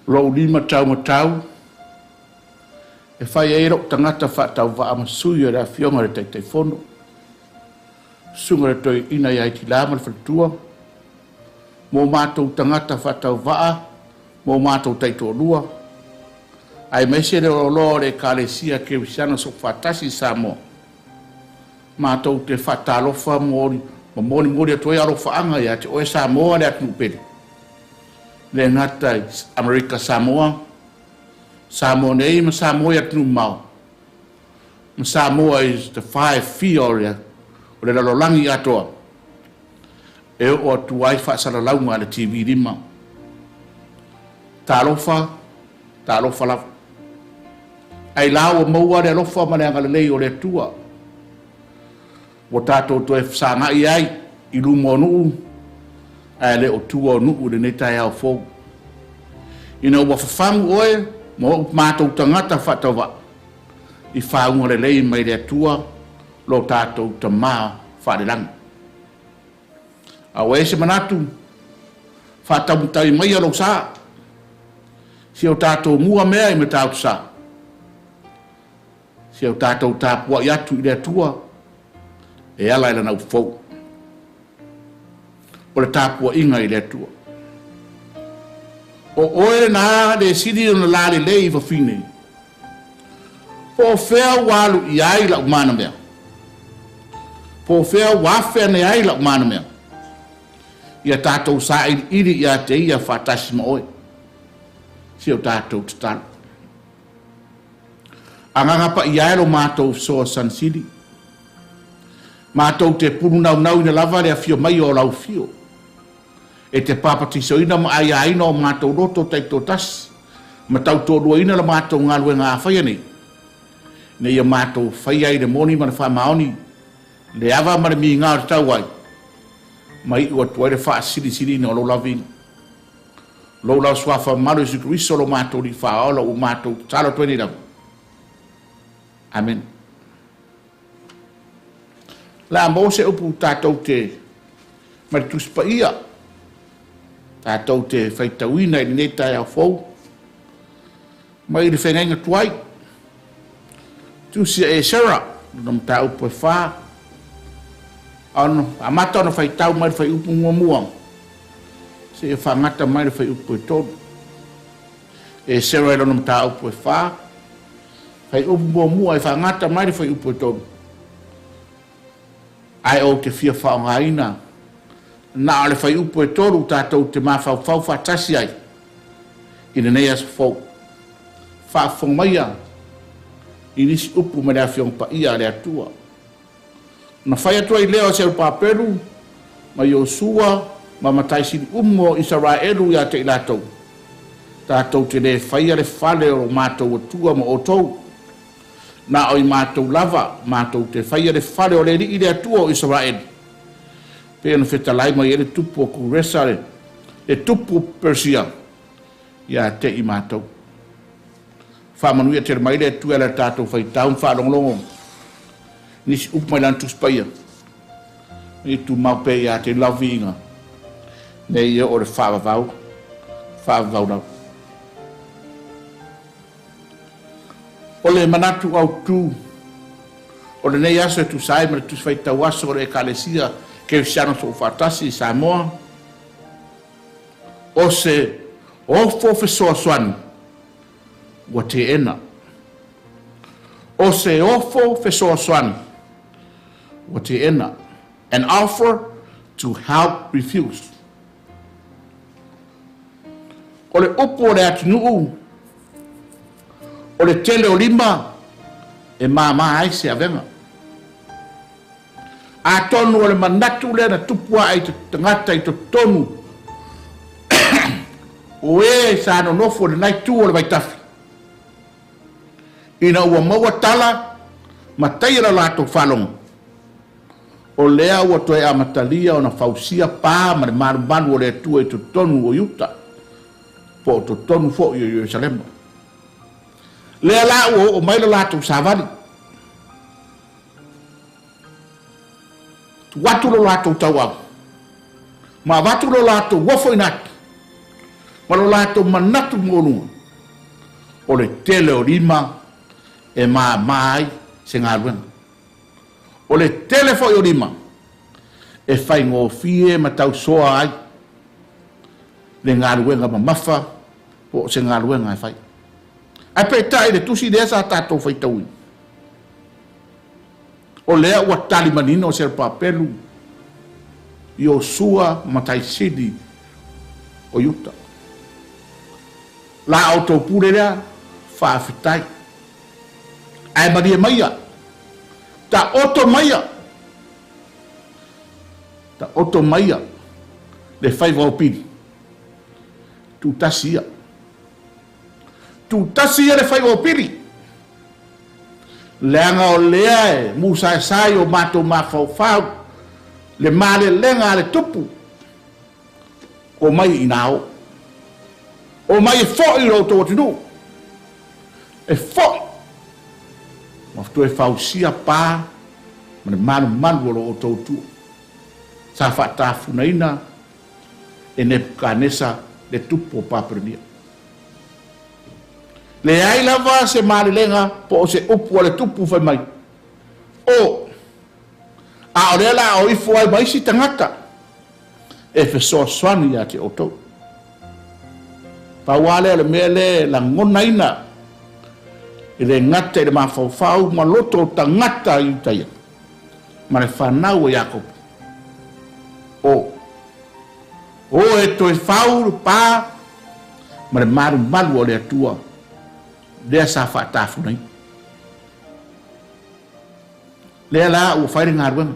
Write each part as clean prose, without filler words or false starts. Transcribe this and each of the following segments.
Lo lima tau e fai e ro tangata Faitau va ama sui e la fionga le te fono. Sunga le toi ina ia ti lama le fatua. Mo mātou tangata Faitau va mo mātou taito lua. Ai mese le lo le Ekalesia ke visana so fatasi Samoa. Mātou te whatalofa mori atoe alofa anga ia te oe Samoa le atu pere. Le ngata Amerika Samoa. Samoa nei ma Samoa ia tunu mau. Ma Samoa is the 5 FOU o le lalolangi atoa. E o tuai whaasalaunga le TV5. Talofa lava. Ai lao maua le alofa ma le angalelei o le tua. O tātou toe whasangai ai i lumo nuu. Ai le o tua nuu le netai au fōu. Ina ua whawhangu oe, mo mātou tangata Faitau va. I whaunga le lei mai le tua, lo tātou ta maa wharelangi. Au e se manatu, Faitau mutai mai alo sā. Si o tātou mua mea i me tātou sā. Si o tātou tāpua i atu i le tua, e ala ila nau fōu. O le tāpua inga i le tua. O oe na le siri o na lale lei i whawhine. Po whea walu i ai la umana mea. Po whea wawhea ne ai la umana mea. Ia tātou sa iri ia te ia whatasi ma oe. Si o tātou tatala. Angangapa i ai lo mātou soa sansiri. Mātou te punu nau ina lava le a fio mai o lau fio. E te papatiso ina ma ai aina o mātou roto taito tas. Ma tau tōrua ina la mātou ngalue ngā whaia nei. Nei a mātou whaia i le moni ma le whamaoni. Le awa ma le mi ngā o tau ai. Mai ua tuai le wha siri ina o lo lavina. Lo lau swafa malu isi kriso lo mātou li whaola o mātou talo tueni lau. Amen. La mo se upu tātou te maritus pa ia. Tātou te Faitauina i netai au fou. Mai le whengainga tuai. Tusi Esera, nam tā upu e whā. Ano, amata ana Faitau mai le whai upu mua. Se e whangata mai le whai upu e tonu. Esera ilo nam tā upu e whā. Whai upu mua e whangata mai le whai upu e tonu. Ai o te fia whaongaina. Na ale whai upu e toru tātou te mawhau whatasi ai. Ina nei as fau. Whawhong maia. I nisi upu me lea whiong pa ia lea tua. Na whai atua i leo se upa peru. Ma Yosua. Ma mataisiri umo Israelu ia te ilatou. Tātou te le whai ale whale o mātou atua ma o tou. Na oi mātou lava, mātou te whaia le whare o le ri i le atua o Israel. Pea na whetalai mai e le tupu o kuresa le tupu Persia. Ia te i mātou. Whamanuia te mai le atua le tātou Faitau whalongolongo. Nisi upu mai lantus paia. I tu mau pe ia te lavinga. Nei ia o le whavavau. Whavavau lau. O le Manatu Autu, o le nei aso e tu sai, ma le tu Faitau aso o le Ekalesia, ke visiano so fatasi Samoa, o se ofo fesoasoani, wa teena. O se ofo fesoasoani, wa teena. An offer to help refuse. O le upo o le atunuu, o le tele o lima e māma ai se avenga. A tonu o le manatu le na tupua ai te tangata i te tonu. O e sa no nofo le nai tu o le vaitafi. Ina ua maua tala ma teira lato whalong. O lea ua toe amatalia o na fausia pā ma le marumanu o le tua i te tonu o Yuta. Po o te tonu fo i Yerusalema. Lea la o maila lato savani. Watu lo lato tawang. Ma watu lo lato wafo inaki. Malo lato manatu ngolunga. O le tele o lima e mai se ngaruenga. O le tele foi o lima e fai ngō fie ma tau soa ai. Le ngaruenga ma mafa o se ngaruenga e fai. Ai pe tai le tusi de sa tato Faitau. O lea ua tali manino o se papelu i o sua matai sidi o yuta. La auto pure rea whaafitai. Ai maria maia. Ta oto maia. Ta oto maia. Le whai waupiri. Tu tasia. Tu tasia le whai waupiri. Leanga o lea e musa e sai o mato mawhau. Le male lenga le tupu. O mai inao. O mai e fōi roto o tinu. E fōi. Maftu e fausia pā. Mane manu o tau tu. Sa whatafu naina. E ne kanesa le tupu o pāperenia. Le ai lava se male lenga po se upu o le tupu fai mai. O. A o la o ifu ai mai si tangata. E fesoasoani a te otou. Pawale le mele la ngonaina. I le ngata i le mawhauwhau ma loto tangata i utaia. Ma le whanau e Jacob. O. O e toi whau pā. Ma le maru o le atua. Lea sa whaatafu nei. Lea la ua whaere ngā ruenga.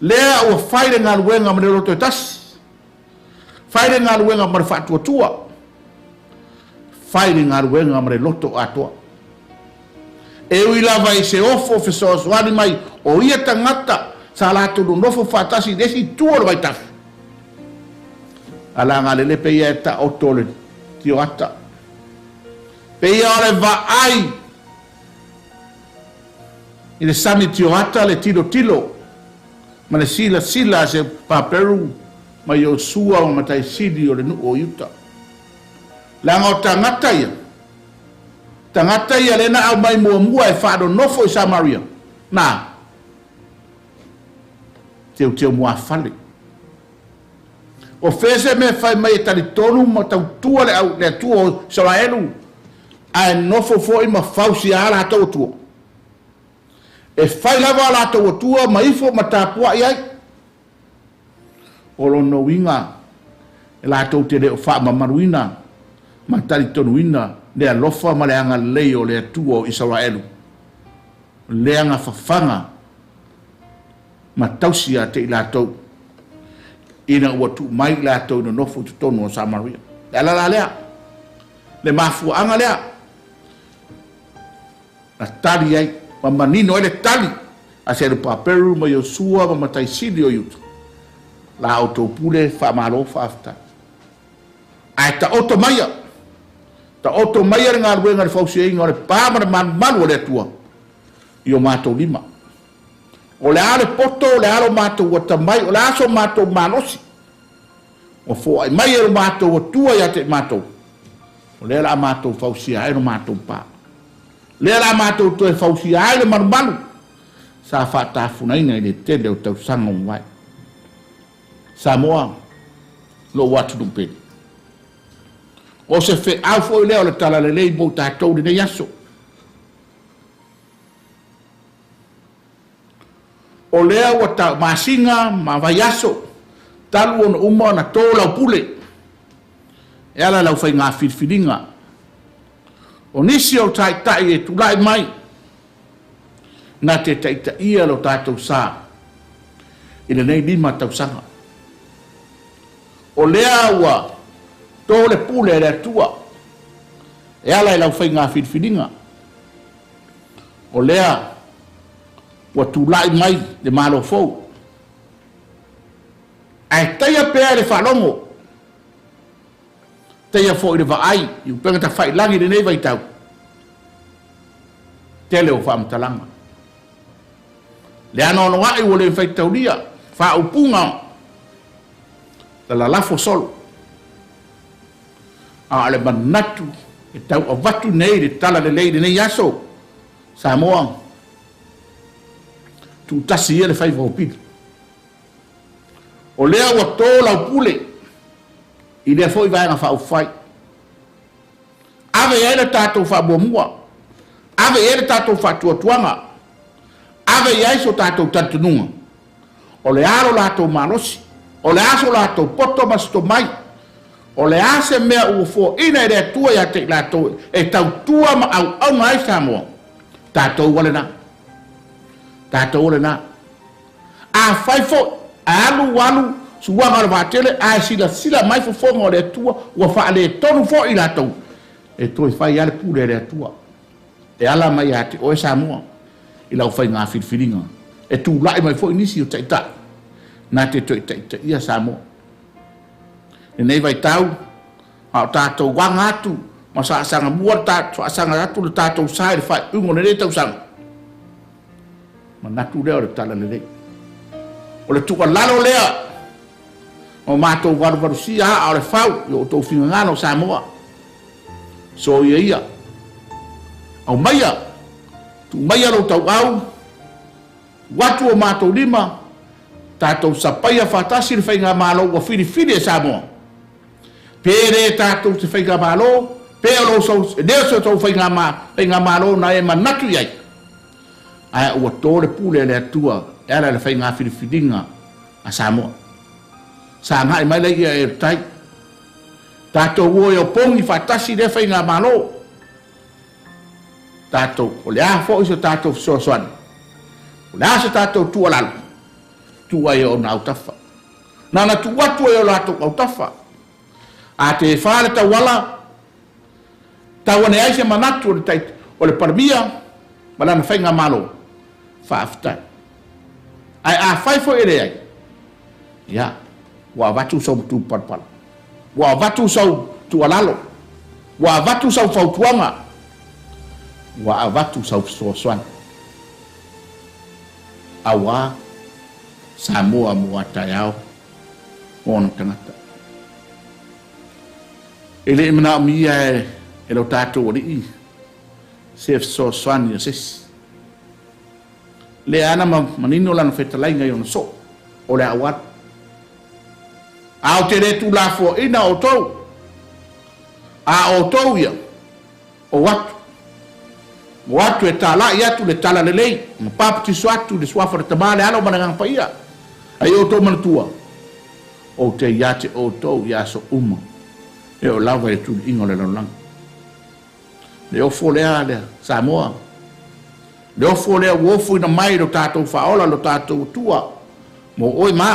Lea ua whaere ngā ruenga ma le roto e tasi. Whaere ngā ruenga ma le whaatuatua. Whaere ngā ruenga ma le loto atoa. E ui lava i se ofo fesoasoani mai o ia tangata sa lato no nofo whaatasi desi tua le vai tafu. Ala ngā lele pe ia e ta oto le tio ata. Pe ia ole va ai. I le sami tio ata le tilo. Ma le sila se paperu. Ma i sua o matai sidi o le nu o yuta. Langa o tangata ia. Tangata ia le na au mai mua e whaado nofo i Samaria. Nā. Teo mua fale. O fese me fai mai e tali tonu ma tau tua le atua o Israelu. Ai nofo fo i ma fausi ala tau tua. E fai lava ala tau tua ma ifo ma tapua i ai. Olo no winga. E la tau te leo wha ma maruina. Ma tali tonu ina. Le alofa ma le anga leo le atua o Israelu. Le anga fafanga. Ma tausia te i la tau. Ina ua tu mai la tau ina nofo tu tonu o Samaria. Le ala lea. Le mafua anga lea. Na tali ai. Ma manino ele tali. A se le paperu ma Yosua ma mataisili o yutu. La autopule fa malo fa afta. Ai ta oto maia. Ta oto maia ngā ruenga le fausia inga o le pāmara manu o le atua. I o mātou lima. O le ale poto, o le alo mātou wata mai, o le aso mātou manosi. O fo ai mai e mātou o tua ia te mātou. O le la mātou fausia ai no mātou pā. Le la mātou to e fausia ai le manu. Sa whātāfuna ina i le tele o tau sanga umai. Samoa, lo watu numpeni. O se fe au fo leo le tala le lei mo tātou ni nei aso. O lea wata masinga ma vai aso. Talu ona uma na tō lau pule. E ala lau fai ngā whirwhiringa. O nisi o tai e tulai mai. Nā te taita ia lo tātou sā. Ina nei lima tau sanga. O lea ua tō le pule le atua. E ala e lau whai ngā whirwhiringa. O lea ua tūlai mai le malo fou. Ai taia pēa le whalongo. Taia fo i le vaai. I upenga ta whai langi le nei vai tau. Tele o whaamtalanga. Le anono ai o le whai tau lia. Wha upunga. La lafo solo. a le manatu e tau a watu nei le tala le lei nei aso Samoa tu tasi ele fai vopil o lea ua tō lau pule i lea foi vai nga whau fai ave ele tātou whamuamua ave ele tātou whatuatuanga ave iai so tātou tantununga o le aro lātou malosi o le aso lātou poto masto mai o le ase mea ua fo ina e rea tua ia te lātou e tau tua ma au ngai Samoa tātou wale na a fai fo a alu suanga le vatele a sila mai fo fonga o le tua ua wha le tonu fo i lātou e toi fai ale pule rea tua e ala mai a te oe Samoa i lau fai ngā whiriwhiringa e tū lai mai fo inisi o taita nā te toi taita ia Samoa e nei vai tau a tātou wanga atu ma sa asanga mua tātou asanga atu le tātou sai le fai ungo le tau sanga Manatu leo le tala le lei o le tuka lalo lea o mātou waru si a o le fau i o tau whinga ngano Samoa so ia au maia tu maia lo tau au watu o mātou lima tātou sapaia whatasi le whainga mālo wa whiri e Samoa pere tātou te whainga mālo pere lo sau leo so tau whainga mālo na e manatu iai ai ua tōre pule le atua era le whainga whiriwhiringa a Samoa sa ngai mai lei e tai tātou ua o pongi whatasi le whainga mālo tātou o le a fo iso tātou fesoasoani o le a se tātou tua lalu tua e o na autafa nana tu watu e o lato autafa a te whale tau wala tau ane aise manatu o le parmia malana whainga mālo whaaftai ai a whai fo ere ai ia wa watu sau tu parpala wa watu sau tu alalo wa watu sau fautuanga wa watu sau fesoasoani awa Samoa mua taiao ono tangata ele mana mia e lo tātou ori se fesoasoani a sesi le ana manino lana fetalai ngai ona so o le awat au te re tu la fo ina o tou a o tou ia o watu e tala ia tu le tala le lei ma papati swatu le swafa te male alo mananga pa ia ai o tou manatua o te ia te o tou ia so uma e o lava e tu ingo le lang le o fo le Samoa le ofo le wofu ina mai lo tātou whaola lo tātou tua mo oi ma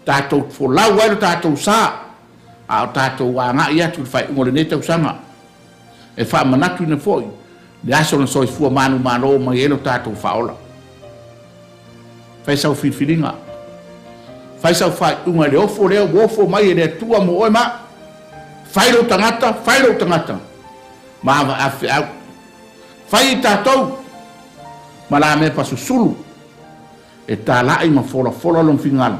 tātou fo lau ai lo tātou sa a o tātou wanga ia tu whai ungo le ne tau sanga e wha manatu ina foi le aso na soi fua manu mano mai e lo tātou whaola whai sau whiriwhiringa whai sau whai unga le ofo le wofu mai e le tua mo oi ma whai lo tangata ma afi au whai tātou mala me pasusulu e talai ma fola lon fingal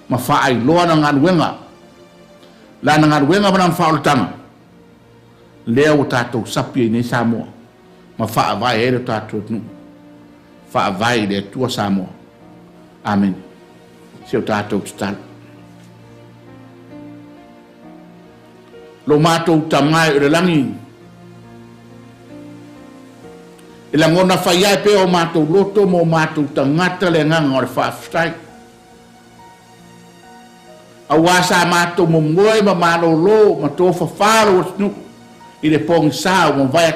ma fai loa na ngaruenga la na ngaruenga bana faultanga leo tatou sapi nei Samoa ma fa vai e tatou nu fa vai le tua Samoa amen se o tatou stal lo matou tamai o langi e la ngona fai ai pe o mātou loto mo mātou tangata le nganga o le whaaftai. A wasa mātou mo ngoe ma mālo lo ma tō whawharo o snu i le pongi sāo mo vai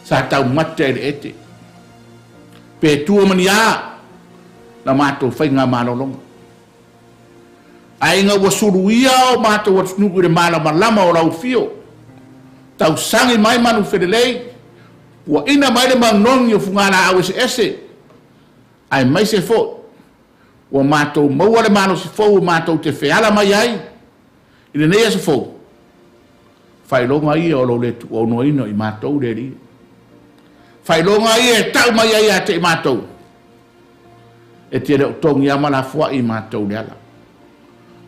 sa tau mata e le ete. Pe tua mani a na mātou whai ngā mālo longa. Ai ngā wasuru ia o mātou o snu i le mālo malama o lau fio. Tau sangi mai manu wherelei, ua ina mai le mangongi o fungana au EKSS, ai mai se fo, ua mātou maua le mano se fo, ua mātou te wheala mai ai, ina neia se fo, whailonga ia o lo le tu o no ino i mātou le ri. Whailonga ia e tau mai ai a te i mātou, e te reo tongi ama la fua i mātou le ala.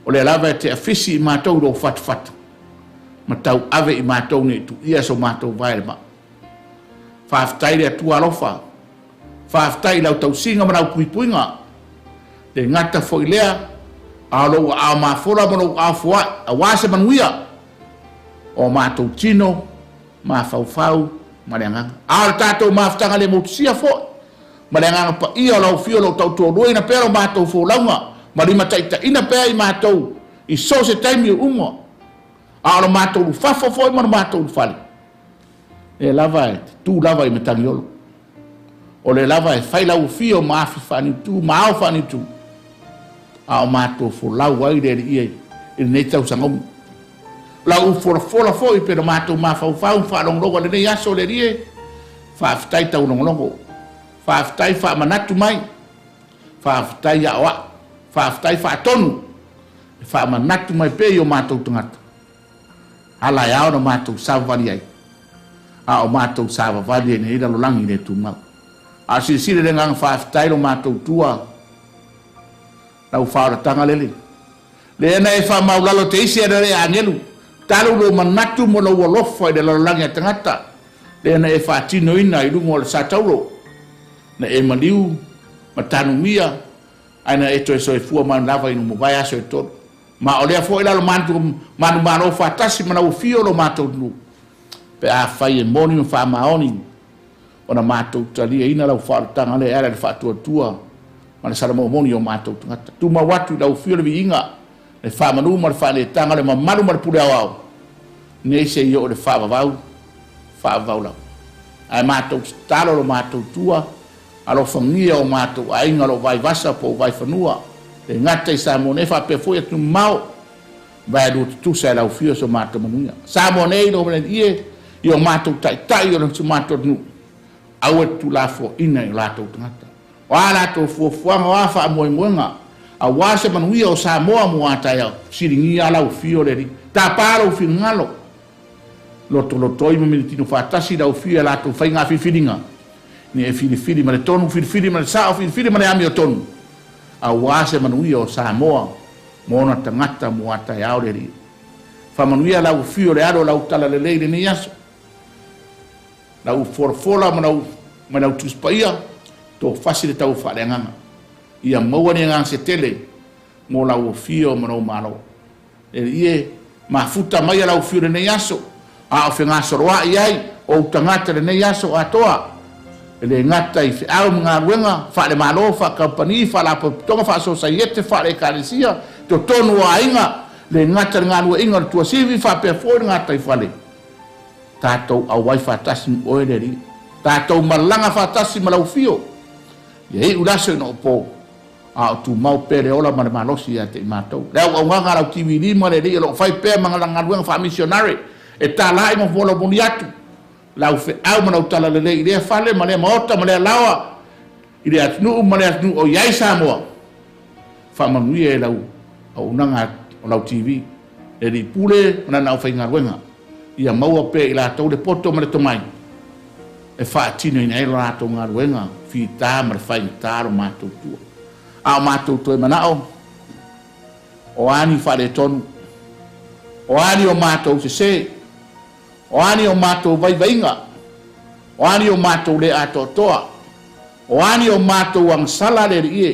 O le lava te afisi I mātou ro fatu. Ma tau ave I mātou ne tu ia so mātou vai le ma. Whaafitai le atua alofa. Whaafitai lau tau singa ma lau puipuinga. Le ngata foi lea. Alo a mafora mo a foa a wase manuia. O mātou tino, ma fau ma lenga. A tātou maftanga le motusia fo. Ma lenga pa ia lau fio lau tau tōroi na pero mātou fo launga. Ma lima taita ina pea I mātou. I so se taimi o unga. A alo mātou lu fafo fo I mana mātou lu fali. E lava e, tu lava I metangiolo. O le lava e failau fio ma afi fani tu, ma au fani tu. A o mātou fo lau ai re ia I nei tau sangomu. Lau fola fo I pero mātou ma fau whalonglongo le nei aso le rie. Whaafitai tau longolongo. Whaafitai wha manatu mai. Whaafitai Aoao. Whaafitai whaatonu. Wha manatu mai pe I o mātou tangata. Ala e ao na mātou savavali ai. A o mātou savavali ai ne ira lolangi ne Tumau. A siri le ngang whaafitai lo mātou tua. Lau whaaratanga lele. Le ena e wha maulalo te isi ere re angelu. Talu lo manatu mo lo walofa I le lolangi a tangata. Le ena e whaatino ina I lungo le satauro. Na e maliu, matanu mia. Aina e to e so e fua man lava inu mawai aso e tolo. Ma o lea fo ila lo manu whaatasi mana ufio lo mātou nu. Pe a whai e moni o wha maoni. O na mātou talia ina lau whaaratanga le ere le whaatua tua. Ma le salamo moni o mātou tangata. Tu ma watu lau fio le vi inga. Le wha manu ma le wha le tanga le mamaru ma le pule Aoao. Nei se I o le wha vavau lau. Ai mātou talo lo mātou tua. Alo whangia o mātou a inga lo vai vasa po vai whanua. Le ngata I Samoa wha pe foi atu mau. Vai adu tusa e lau fio so mātou manuia. Samoa lo mene ie. I o mātou tai o le tu mātou nu. Au e tu la fo ina I lātou tangata. O a lātou fuafuanga o a wha moenga. A wase manuia o Samoa mua tai au. Siringi a lau fio le ri. Tā pālo fi ngalo. Loto I maminitino whaatasi lau fio e lātou whainga whiwhiringa. Ni e filifili ma le tonu, filifili ma le sao, filifili ma le ami o tonu. A wase manuia o Samoa, mona tangata mo ata e aore ri. Fa manuia lau fio le aro lau tala le leire ni aso. Lau forfola ma lau tuspaia, to fasi le tau whare nganga. Ia maua ni ngang se tele, mo lau fio ma lau malo. E ie, ma futa mai lau fio le nei aso, a o whengaso roa I ai, o tangata le nei aso a toa. Le ngata I au mga ruenga, wha le malo, wha kampani, wha la tonga, wha so saiete, wha le Ekalesia, to tonu a inga, le ngata ngā rua inga, tua sivi, wha pia fōi ngata I whale. Tātou au wai whatasi oe le ri. Tātou malanga whatasi malau fio. Ia hei ulaso ino po, a o tu mau pere ola ma le malosi a te I mātou. Leo au nganga lau TV5 le ri, lo whai pēr mga ngā ruenga wha missionary, e tā lai mo whola moni atu. Lau fe au mana utala le le ile fale ma le maota ma le lawa ile atnu ma le atnu o yai Samoa fa manui e lau au nanga o lau TV e ri pule na na fa inga wenga ia maua pe ila tau le poto ma le tomai e fa tino ina e la tau nga wenga fi ta ma fa ta ro ma tu tu a ma tu tu manao o ani fa le tonu o ani o ma tu se o ani o mātou vaivainga, o ani o mātou le atotoa, o ani o mātou ang sala le rie,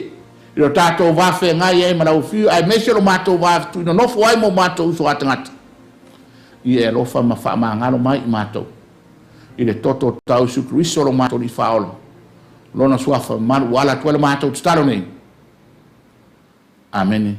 I o tātou wafe ngai e marau fiu, ai mese lo mātou wafe tu, ino nofo ai mo mātou uso atangata. I e lofa ma wha maangalo mai I mātou. I le toto tau sukru iso lo mātou I whaolo. Lona suafa maru wala tuele mātou tutaro nei. Amene.